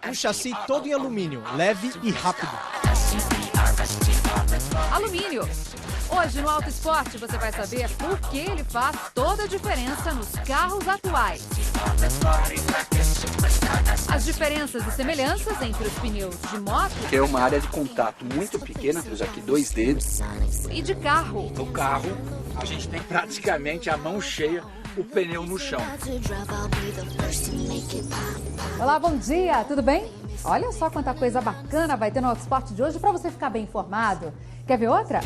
Um chassi todo em alumínio, leve e rápido. Alumínio. Hoje no Auto Esporte você vai saber por que ele faz toda a diferença nos carros atuais. As diferenças e semelhanças entre os pneus de moto Que é uma área de contato muito pequena, temos aqui 2 dedos. e de carro. No carro, a gente tem praticamente a mão cheia, o pneu no chão. Olá, bom dia, tudo bem? Olha só quanta coisa bacana vai ter no Auto Esporte de hoje para você ficar bem informado. Quer ver outra?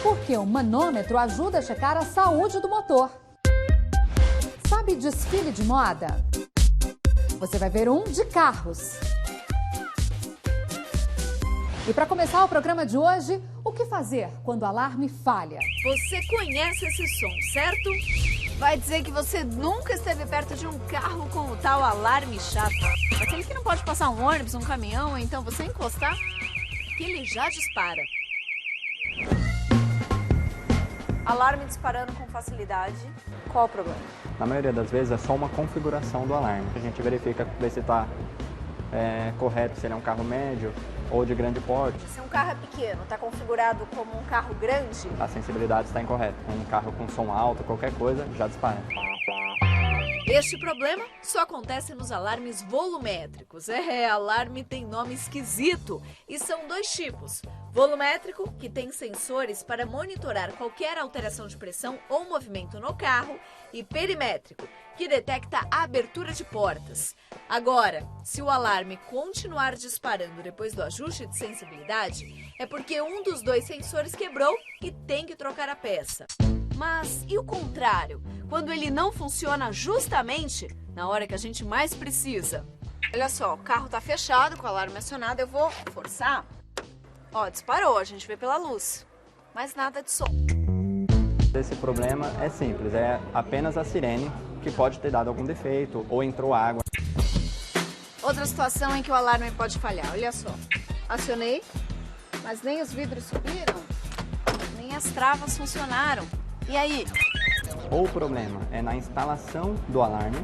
Porque o manômetro ajuda a checar a saúde do motor. Sabe desfile de moda? Você vai ver um de carros. E para começar o programa de hoje, o que fazer quando o alarme falha? Você conhece esse som, certo? Vai dizer que você nunca esteve perto de um carro com o tal alarme chato. Aquele que não pode passar um ônibus, um caminhão, ou então você encostar, que ele já dispara. Alarme disparando com facilidade. Qual o problema? Na maioria das vezes é só uma configuração do alarme. A gente verifica ver se está correto, se ele é um carro médio ou de grande porte. Se um carro é pequeno, está configurado como um carro grande? A sensibilidade está incorreta. Um carro com som alto, qualquer coisa, já dispara. Este problema só acontece nos alarmes volumétricos. Alarme tem nome esquisito e são 2 tipos. Volumétrico, que tem sensores para monitorar qualquer alteração de pressão ou movimento no carro, e perimétrico, que detecta a abertura de portas. Agora, se o alarme continuar disparando depois do ajuste de sensibilidade, é porque um dos 2 sensores quebrou e tem que trocar a peça. Mas e o contrário? Quando ele não funciona justamente na hora que a gente mais precisa? Olha só, o carro está fechado com o alarme acionado, eu vou forçar. Ó, disparou, a gente vê pela luz, mas nada de som. Esse problema é simples, é apenas a sirene que pode ter dado algum defeito ou entrou água. Outra situação em que o alarme pode falhar, olha só. Acionei, mas nem os vidros subiram, nem as travas funcionaram. E aí? Ou o problema é na instalação do alarme,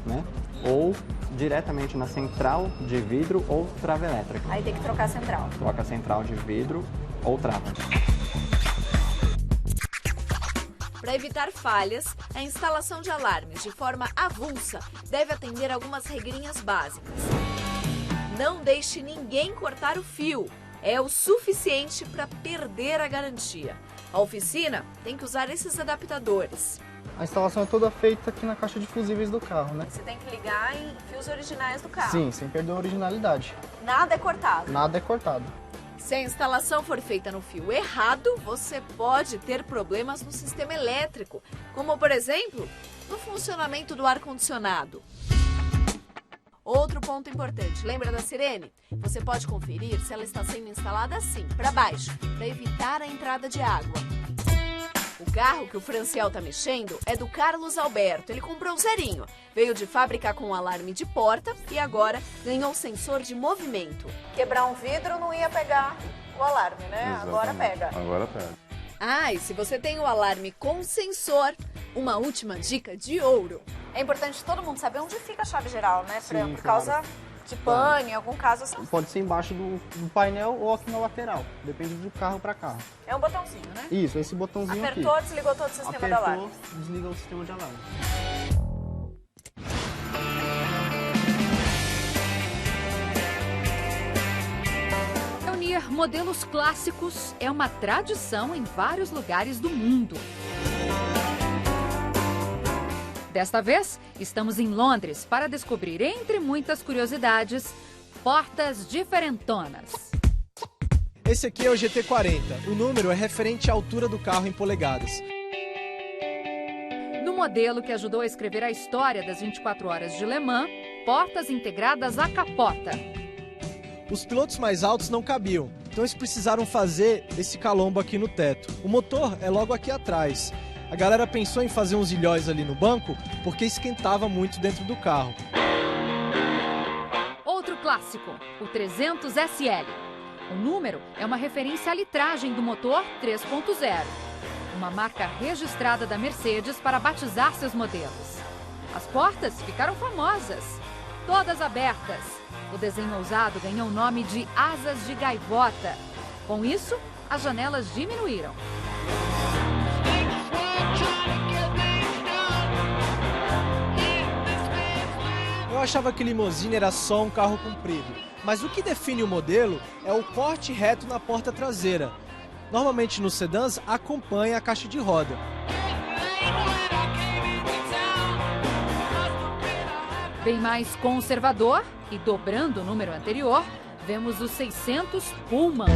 né? Ou diretamente na central de vidro ou trava elétrica. Aí tem que trocar a central. Troca a central de vidro ou trava. Para evitar falhas, a instalação de alarmes de forma avulsa deve atender algumas regrinhas básicas. Não deixe ninguém cortar o fio. É o suficiente para perder a garantia. A oficina tem que usar esses adaptadores. A instalação é toda feita aqui na caixa de fusíveis do carro, né? Você tem que ligar em fios originais do carro. Sim, sem perder a originalidade. Nada é cortado. Nada é cortado. Se a instalação for feita no fio errado, você pode ter problemas no sistema elétrico, como, por exemplo, no funcionamento do ar-condicionado. Outro ponto importante, lembra da sirene? Você pode conferir se ela está sendo instalada assim, para baixo, para evitar a entrada de água. O carro que o Franciel está mexendo é do Carlos Alberto. Ele comprou zerinho, veio de fábrica com alarme de porta e agora ganhou sensor de movimento. Quebrar um vidro não ia pegar o alarme, né? Exatamente. Agora pega. Agora pega. Ah, e se você tem o alarme com sensor, uma última dica de ouro. É importante todo mundo saber onde fica a chave geral, né, Fran? Sim, Por claro. causa de pane, em algum caso assim. Pode ser embaixo do painel ou aqui na lateral. Depende de carro para carro. É um botãozinho, né? Isso, esse botãozinho Apertou, aqui. desligou todo o sistema do Apertou, alarme. desliga o sistema de alarme. Reunir modelos clássicos é uma tradição em vários lugares do mundo. Desta vez, estamos em Londres para descobrir, entre muitas curiosidades, portas diferentonas. Esse aqui é o GT40. O número é referente à altura do carro em polegadas. No modelo que ajudou a escrever a história das 24 horas de Le Mans, portas integradas à capota. Os pilotos mais altos não cabiam, então eles precisaram fazer esse calombo aqui no teto. O motor é logo aqui atrás. A galera pensou em fazer uns ilhóis ali no banco porque esquentava muito dentro do carro. Outro clássico, o 300 SL. O número é uma referência à litragem do motor 3.0. O uma marca registrada da Mercedes para batizar seus modelos. As portas ficaram famosas, todas abertas. O desenho ousado ganhou o nome de asas de gaivota. Com isso, as janelas diminuíram. Eu achava que limousine era só um carro comprido, mas o que define o modelo é o corte reto na porta traseira. Normalmente nos sedãs acompanha a caixa de roda. Bem mais conservador e dobrando o número anterior, vemos o 600 Pullman.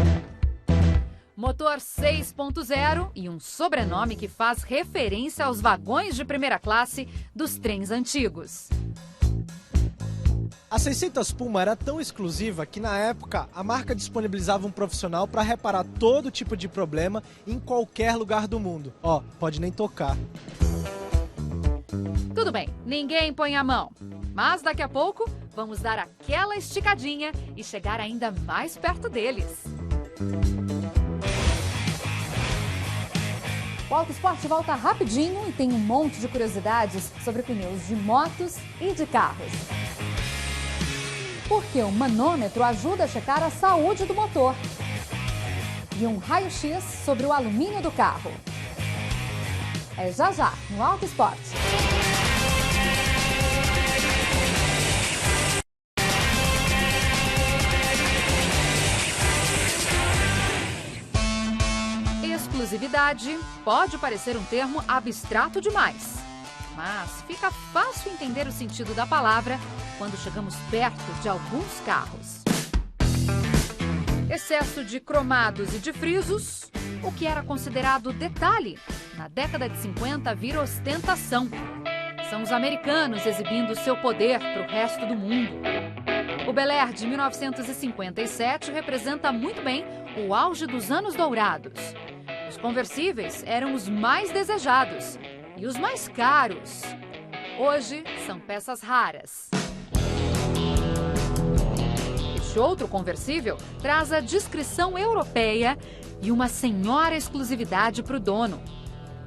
Motor 6.0 e um sobrenome que faz referência aos vagões de primeira classe dos trens antigos. A 600 Puma era tão exclusiva que, na época, a marca disponibilizava um profissional para reparar todo tipo de problema em qualquer lugar do mundo. Ó, pode nem tocar. Tudo bem, ninguém põe a mão. Mas daqui a pouco, vamos dar aquela esticadinha e chegar ainda mais perto deles. O Auto Esporte volta rapidinho e tem um monte de curiosidades sobre pneus de motos e de carros. Porque o manômetro ajuda a checar a saúde do motor. E um raio-x sobre o alumínio do carro. É já no Auto Esporte. Exclusividade pode parecer um termo abstrato demais, mas fica fácil entender o sentido da palavra quando chegamos perto de alguns carros. Excesso de cromados e de frisos, o que era considerado detalhe, na década de 50 vira ostentação. São os americanos exibindo seu poder para o resto do mundo. O Bel Air de 1957 representa muito bem o auge dos anos dourados. Os conversíveis eram os mais desejados e os mais caros. Hoje são peças raras. Este outro conversível traz a descrição europeia e uma senhora exclusividade para o dono.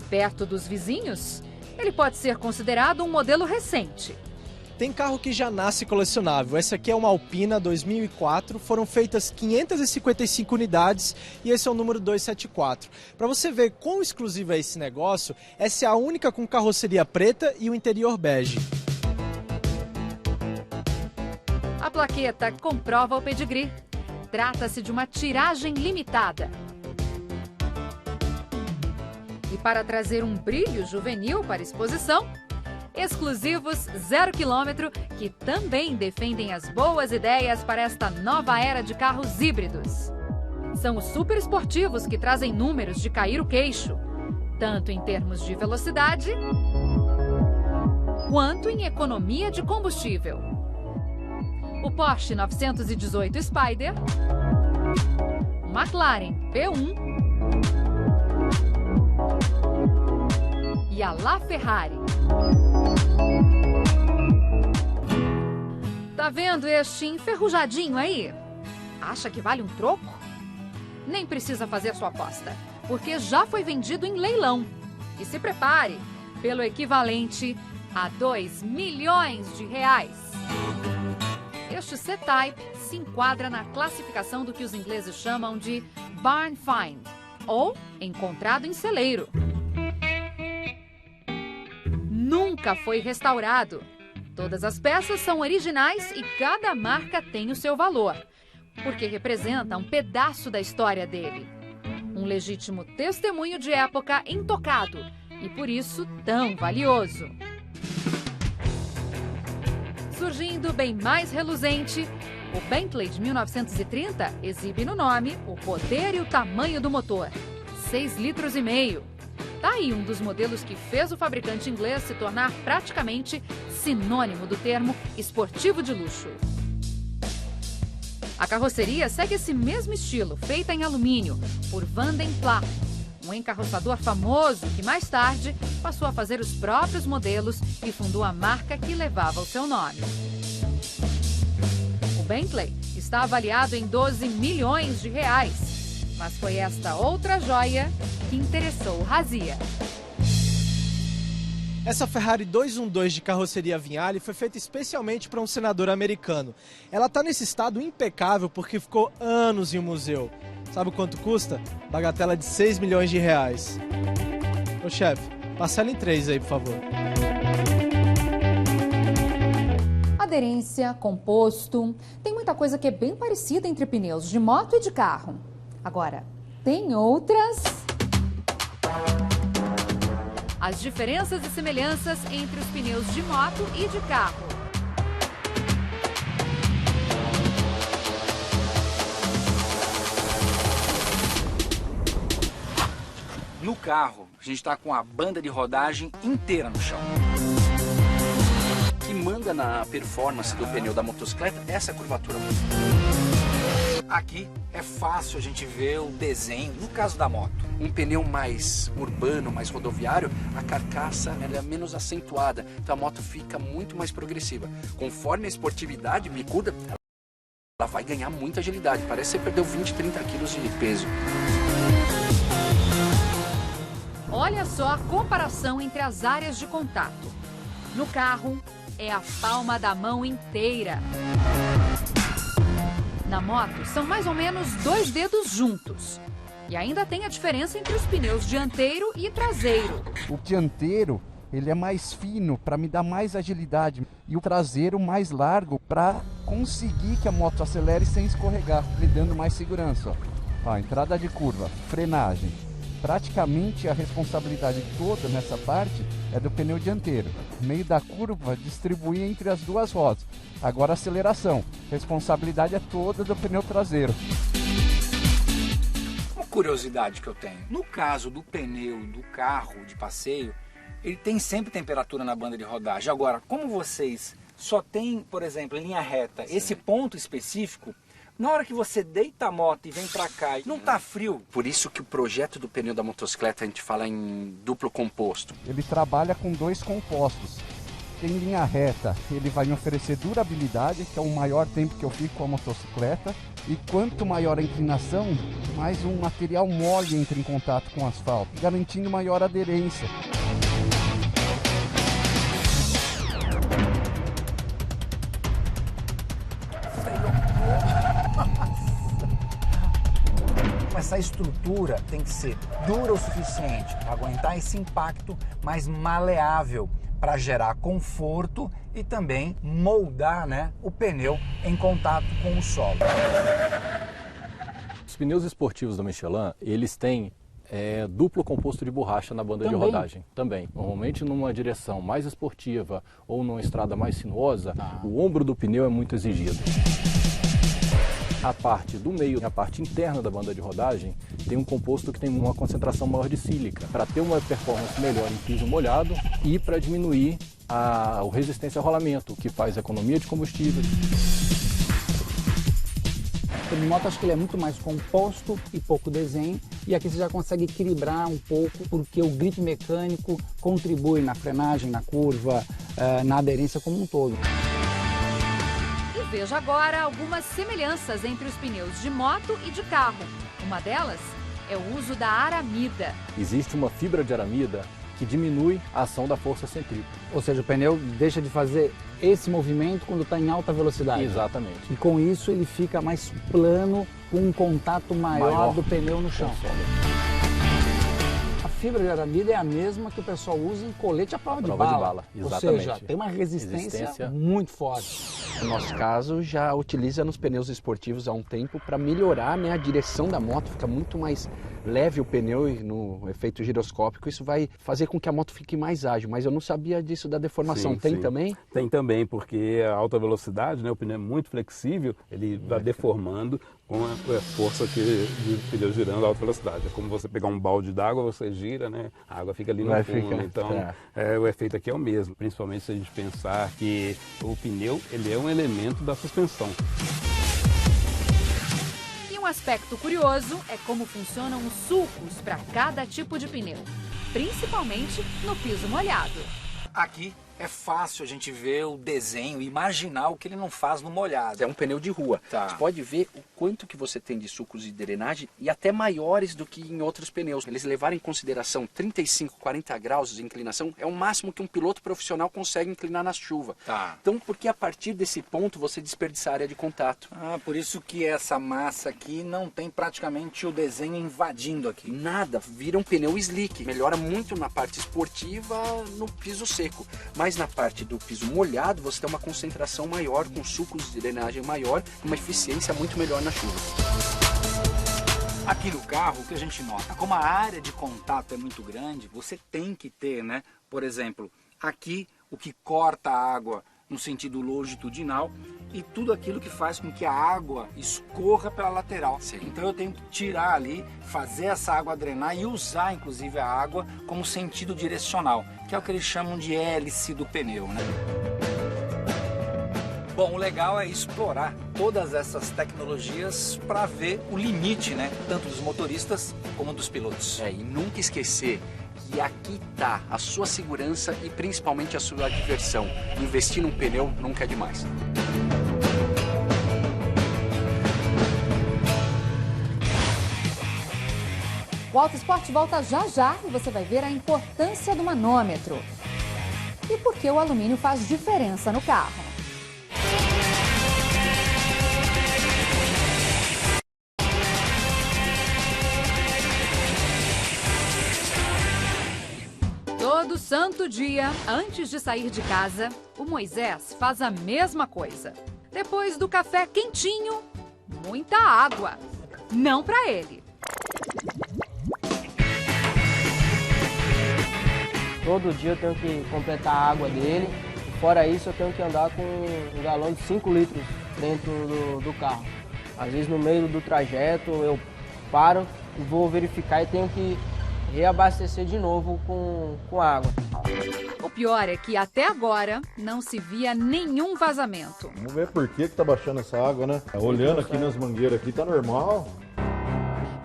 Perto dos vizinhos, ele pode ser considerado um modelo recente. Tem carro que já nasce colecionável. Essa aqui é uma Alpina 2004, foram feitas 555 unidades e esse é o número 274. Para você ver quão exclusivo é esse negócio, essa é a única com carroceria preta e o interior bege. A plaqueta comprova o pedigree. Trata-se de uma tiragem limitada. E para trazer um brilho juvenil para a exposição, exclusivos 0 km que também defendem as boas ideias para esta nova era de carros híbridos. São os super esportivos que trazem números de cair o queixo, tanto em termos de velocidade quanto em economia de combustível. O Porsche 918 Spider, o McLaren P1 e a LaFerrari. Tá vendo este enferrujadinho aí? Acha que vale um troco? Nem precisa fazer sua aposta, porque já foi vendido em leilão. E se prepare pelo equivalente a 2 milhões de reais. Este C-Type se enquadra na classificação do que os ingleses chamam de barn find, ou encontrado em celeiro. Nunca foi restaurado. Todas as peças são originais e cada marca tem o seu valor, porque representa um pedaço da história dele. Um legítimo testemunho de época intocado e por isso tão valioso. Surgindo bem mais reluzente, o Bentley de 1930 exibe no nome o poder e o tamanho do motor, 6,5 litros. Tá aí um dos modelos que fez o fabricante inglês se tornar praticamente sinônimo do termo esportivo de luxo. A carroceria segue esse mesmo estilo, feita em alumínio, por Van den Pla, um encarroçador famoso que mais tarde passou a fazer os próprios modelos e fundou a marca que levava o seu nome. O Bentley está avaliado em 12 milhões de reais. Mas foi esta outra joia que interessou o Razia. Essa Ferrari 212 de carroceria Vignale foi feita especialmente para um senador americano. Ela está nesse estado impecável porque ficou anos em um museu. Sabe quanto custa? Bagatela de 6 milhões de reais. Ô chefe, parcela em 3 aí, por favor. Aderência, composto, tem muita coisa que é bem parecida entre pneus de moto e de carro. Agora, tem outras... As diferenças e semelhanças entre os pneus de moto e de carro. No carro, a gente está com a banda de rodagem inteira no chão. O que manda na performance do pneu da motocicleta é essa curvatura. Aqui é fácil a gente ver o desenho, no caso da moto. Um pneu mais urbano, mais rodoviário, a carcaça ela é menos acentuada, então a moto fica muito mais progressiva. Conforme a esportividade bicuda, ela vai ganhar muita agilidade. Parece que você perdeu 20, 30 quilos de peso. Olha só a comparação entre as áreas de contato. No carro, é a palma da mão inteira. Na moto, são mais ou menos 2 dedos juntos. E ainda tem a diferença entre os pneus dianteiro e traseiro. O dianteiro, ele é mais fino para me dar mais agilidade. E o traseiro mais largo para conseguir que a moto acelere sem escorregar, me dando mais segurança. Ó, entrada de curva, frenagem. Praticamente a responsabilidade toda nessa parte é do pneu dianteiro. Meio da curva, distribuir entre as duas rodas. Agora aceleração, responsabilidade é toda do pneu traseiro. Uma curiosidade que eu tenho, no caso do pneu do carro de passeio, ele tem sempre temperatura na banda de rodagem. Agora, como vocês só tem, por exemplo, em linha reta, esse ponto específico, na hora que você deita a moto e vem pra cá, não tá frio. Por isso que o projeto do pneu da motocicleta a gente fala em duplo composto. Ele trabalha com 2 compostos. Em linha reta, ele vai me oferecer durabilidade, que é o maior tempo que eu fico com a motocicleta. E quanto maior a inclinação, mais um material mole entra em contato com o asfalto, garantindo maior aderência. Essa estrutura tem que ser dura o suficiente para aguentar esse impacto, mas maleável para gerar conforto e também moldar, né, o pneu em contato com o solo. Os pneus esportivos da Michelin, eles têm duplo composto de borracha na banda de rodagem. Também. Normalmente numa direção mais esportiva ou numa estrada mais sinuosa, o ombro do pneu é muito exigido. A parte do meio e a parte interna da banda de rodagem tem um composto que tem uma concentração maior de sílica, para ter uma performance melhor em piso molhado e para diminuir a resistência ao rolamento, que faz economia de combustível. O moto acho que ele é muito mais composto e pouco desenho, e aqui você já consegue equilibrar um pouco, porque o grip mecânico contribui na frenagem, na curva, na aderência como um todo. Veja agora algumas semelhanças entre os pneus de moto e de carro. Uma delas é o uso da aramida. Existe uma fibra de aramida que diminui a ação da força centrípeta. Ou seja, o pneu deixa de fazer esse movimento quando está em alta velocidade. Exatamente. E com isso ele fica mais plano, com um contato maior do pneu no chão. A fibra de aramida é a mesma que o pessoal usa em colete à prova de bala. Exatamente. Ou seja, tem uma resistência muito forte. No nosso caso, já utiliza nos pneus esportivos há um tempo para melhorar, né, a direção da moto, fica muito mais leve o pneu e no efeito giroscópico isso vai fazer com que a moto fique mais ágil, mas eu não sabia disso da deformação. Tem também? Tem também, porque a alta velocidade, né, o pneu é muito flexível, ele vai deformando com a força do pneu girando a alta velocidade. É como você pegar um balde d'água, você gira, né, a água fica ali no fundo, então o efeito aqui é o mesmo, principalmente se a gente pensar que o pneu ele é um elemento da suspensão. E um aspecto curioso é como funcionam os sulcos para cada tipo de pneu, principalmente no piso molhado. Aqui é fácil a gente ver o desenho, imaginar o que ele não faz no molhado. É um pneu de rua. Tá. Você pode ver o quanto que você tem de sucos de drenagem e até maiores do que em outros pneus. Eles levaram em consideração 35, 40 graus de inclinação, é o máximo que um piloto profissional consegue inclinar na chuva. Tá. Então, porque a partir desse ponto você desperdiça a área de contato. Ah, por isso que essa massa aqui não tem praticamente o desenho invadindo aqui. Nada, vira um pneu slick. Melhora muito na parte esportiva, no piso seco. Mas na parte do piso molhado, você tem uma concentração maior, com sucos de drenagem maior, uma eficiência muito melhor na chuva. Aqui no carro, o que a gente nota? Como a área de contato é muito grande, você tem que ter, né? Por exemplo, aqui o que corta a água no sentido longitudinal e tudo aquilo que faz com que a água escorra pela lateral. Sim. Então eu tenho que tirar ali, fazer essa água drenar e usar inclusive a água como sentido direcional, que é o que eles chamam de hélice do pneu, né? Bom, o legal é explorar todas essas tecnologias para ver o limite, né? Tanto dos motoristas como dos pilotos. E nunca esquecer que aqui está a sua segurança e principalmente a sua diversão. Investir num pneu nunca é demais. O Auto Esporte volta já já e você vai ver a importância do manômetro. E por que o alumínio faz diferença no carro. Todo santo dia, antes de sair de casa, o Moisés faz a mesma coisa. Depois do café quentinho, muita água. Não para ele. Todo dia eu tenho que completar a água dele. E fora isso, eu tenho que andar com um galão de 5 litros dentro do carro. Às vezes, no meio do trajeto, eu paro e vou verificar e tenho que reabastecer de novo com água. O pior é que até agora não se via nenhum vazamento. Vamos ver por que tá baixando essa água, né? Olhando aqui nas mangueiras aqui, tá normal.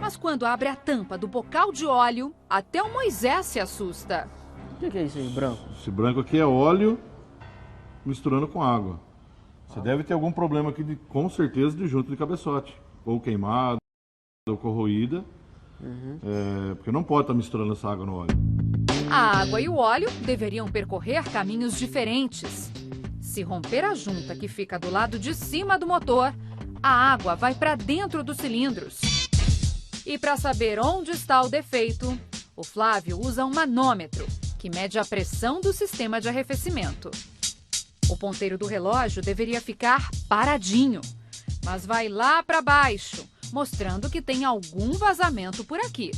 Mas quando abre a tampa do bocal de óleo, até o Moisés se assusta. O que é isso aí, branco? Esse branco aqui é óleo misturando com água. Você deve ter algum problema aqui, com certeza, de junta de cabeçote. Ou queimada, ou corroída. Porque não pode estar misturando essa água no óleo. A água e o óleo deveriam percorrer caminhos diferentes. Se romper a junta que fica do lado de cima do motor, a água vai para dentro dos cilindros. E para saber onde está o defeito, o Flávio usa um manômetro, que mede a pressão do sistema de arrefecimento. O ponteiro do relógio deveria ficar paradinho, mas vai lá para baixo, mostrando que tem algum vazamento por aqui.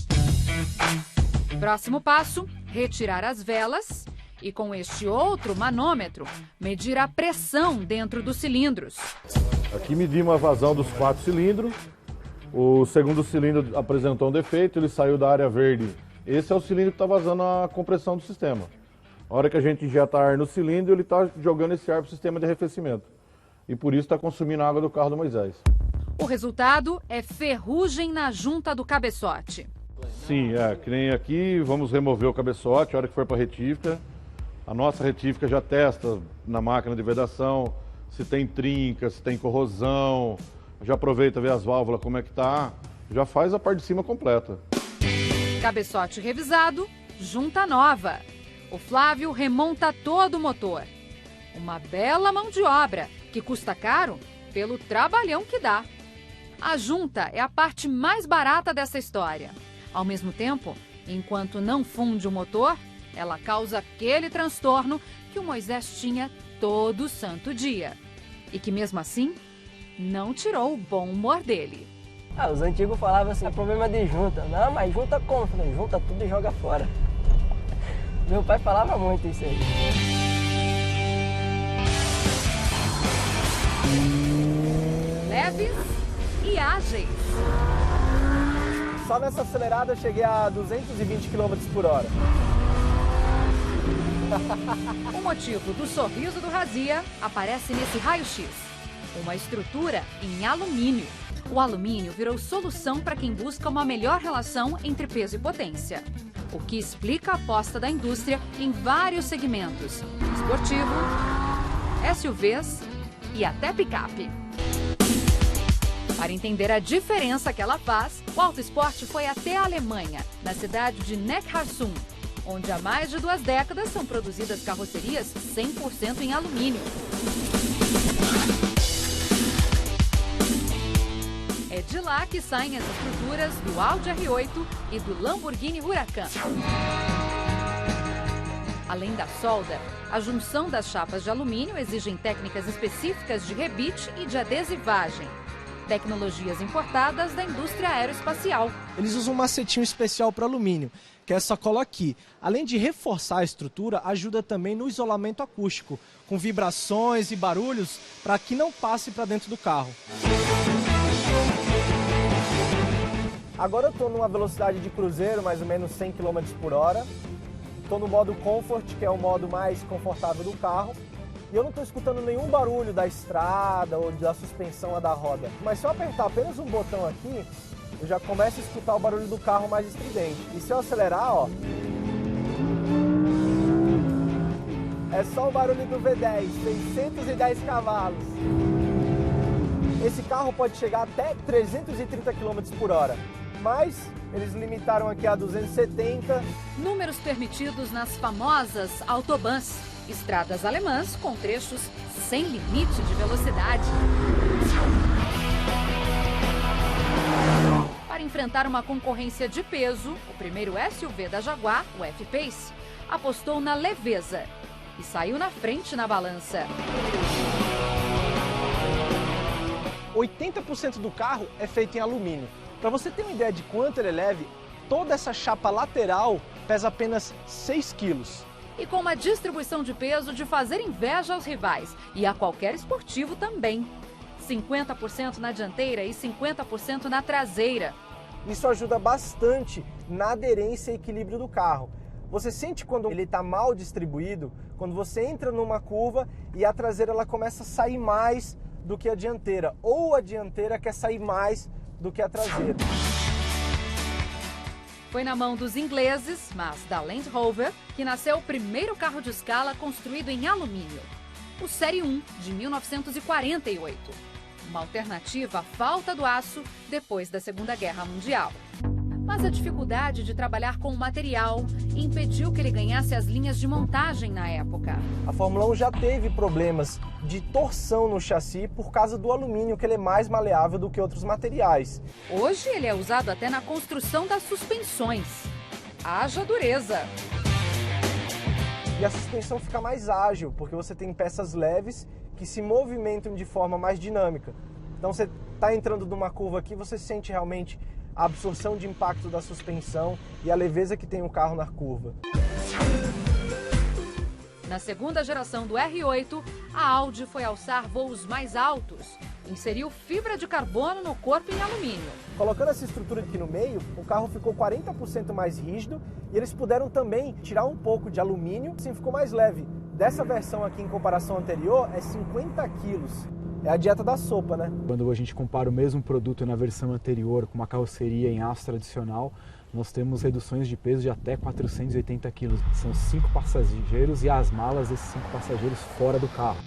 Próximo passo, retirar as velas e com este outro manômetro, medir a pressão dentro dos cilindros. Aqui medimos a vazão dos 4 cilindros. O segundo cilindro apresentou um defeito, ele saiu da área verde. Esse é o cilindro que está vazando a compressão do sistema. A hora que a gente injeta ar no cilindro, ele está jogando esse ar para o sistema de arrefecimento. E por isso está consumindo a água do carro do Moisés. O resultado é ferrugem na junta do cabeçote. Sim, que nem aqui, vamos remover o cabeçote, a hora que for para a retífica. A nossa retífica já testa na máquina de vedação se tem trinca, se tem corrosão. Já aproveita ver as válvulas como é que tá. Já faz a parte de cima completa. Cabeçote revisado, junta nova. O Flávio remonta todo o motor. Uma bela mão de obra que custa caro pelo trabalhão que dá. A junta é a parte mais barata dessa história. Ao mesmo tempo, enquanto não funde o motor, ela causa aquele transtorno que o Moisés tinha todo santo dia. E que mesmo assim, não tirou o bom humor dele. Os antigos falavam assim, é problema de junta. Não, mas junta como? Falei, junta tudo e joga fora. Meu pai falava muito isso aí. Leves e ágeis. Só nessa acelerada eu cheguei a 220 km por hora. O motivo do sorriso do Razia aparece nesse raio-x. Uma estrutura em alumínio. O alumínio virou solução para quem busca uma melhor relação entre peso e potência. o que explica a aposta da indústria em vários segmentos: esportivo, SUVs e até picape. Para entender a diferença que ela faz, o Auto Sport foi até a Alemanha, na cidade de Neckarsulm, onde há mais de 2 décadas são produzidas carrocerias 100% em alumínio. É de lá que saem as estruturas do Audi R8 e do Lamborghini Huracan. Além da solda, a junção das chapas de alumínio exigem técnicas específicas de rebite e de adesivagem. Tecnologias importadas da indústria aeroespacial. Eles usam um macetinho especial para alumínio, que é essa cola aqui. Além de reforçar a estrutura, ajuda também no isolamento acústico, com vibrações e barulhos, para que não passe para dentro do carro. Agora eu estou numa velocidade de cruzeiro, mais ou menos 100 km por hora. Estou no modo Comfort, que é o modo mais confortável do carro. E eu não estou escutando nenhum barulho da estrada ou da suspensão ou da roda. Mas se eu apertar apenas um botão aqui, eu já começo a escutar o barulho do carro mais estridente. E se eu acelerar, ó, é só o barulho do V10, 610 cavalos. Esse carro pode chegar até 330 km por hora. Mas eles limitaram aqui a 270. Números permitidos nas famosas autobahns, estradas alemãs com trechos sem limite de velocidade. Para enfrentar uma concorrência de peso, o primeiro SUV da Jaguar, o F-Pace, apostou na leveza e saiu na frente na balança. 80% do carro é feito em alumínio. Para você ter uma ideia de quanto ele é leve, toda essa chapa lateral pesa apenas 6 quilos. E com uma distribuição de peso de fazer inveja aos rivais e a qualquer esportivo também. 50% na dianteira e 50% na traseira. Isso ajuda bastante na aderência e equilíbrio do carro. Você sente quando ele está mal distribuído, quando você entra numa curva e a traseira ela começa a sair mais do que a dianteira, ou a dianteira quer sair mais do que a traseira. Foi na mão dos ingleses, mas da Land Rover, que nasceu o primeiro carro de escala construído em alumínio, o Série 1 de 1948, uma alternativa à falta do aço depois da Segunda Guerra Mundial. Mas a dificuldade de trabalhar com o material impediu que ele ganhasse as linhas de montagem na época. A Fórmula 1 já teve problemas de torção no chassi por causa do alumínio, que ele é mais maleável do que outros materiais. Hoje ele é usado até na construção das suspensões. Haja dureza! E a suspensão fica mais ágil, porque você tem peças leves que se movimentam de forma mais dinâmica. Então você está entrando numa curva aqui, você sente realmente a absorção de impacto da suspensão e a leveza que tem o carro na curva. Na segunda geração do R8, a Audi foi alçar voos mais altos. Inseriu fibra de carbono no corpo em alumínio. Colocando essa estrutura aqui no meio, o carro ficou 40% mais rígido e eles puderam também tirar um pouco de alumínio, assim ficou mais leve. Dessa versão aqui em comparação anterior é 50 quilos. É a dieta da sopa, né? Quando a gente compara o mesmo produto na versão anterior com uma carroceria em aço tradicional, nós temos reduções de peso de até 480 quilos. São 5 passageiros e as malas desses 5 passageiros fora do carro.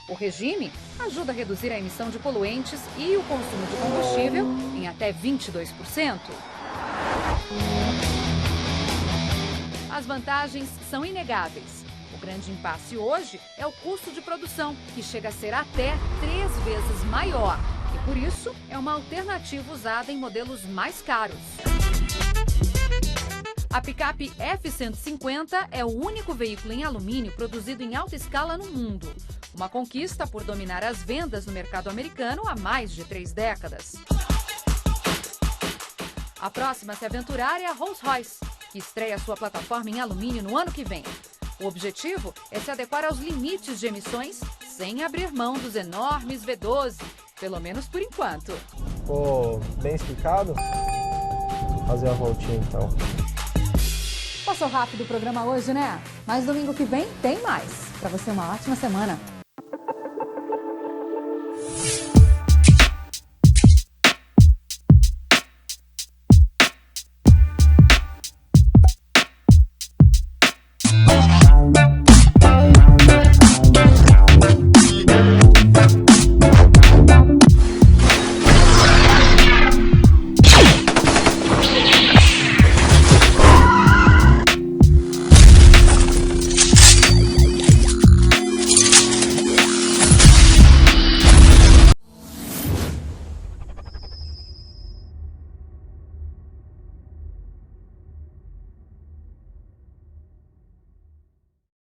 O regime ajuda a reduzir a emissão de poluentes e o consumo de combustível em até 22%. As vantagens são inegáveis. O grande impasse hoje é o custo de produção, que chega a ser até 3 vezes maior. E por isso é uma alternativa usada em modelos mais caros. A picape F-150 é o único veículo em alumínio produzido em alta escala no mundo. Uma conquista por dominar as vendas no mercado americano há mais de 3 décadas. A próxima a se aventurar é a Rolls-Royce, que estreia sua plataforma em alumínio no ano que vem. O objetivo é se adequar aos limites de emissões sem abrir mão dos enormes V12, pelo menos por enquanto. Ficou bem explicado? Vou fazer a voltinha então. Passou rápido o programa hoje, né? Mas domingo que vem tem mais. Para você, uma ótima semana.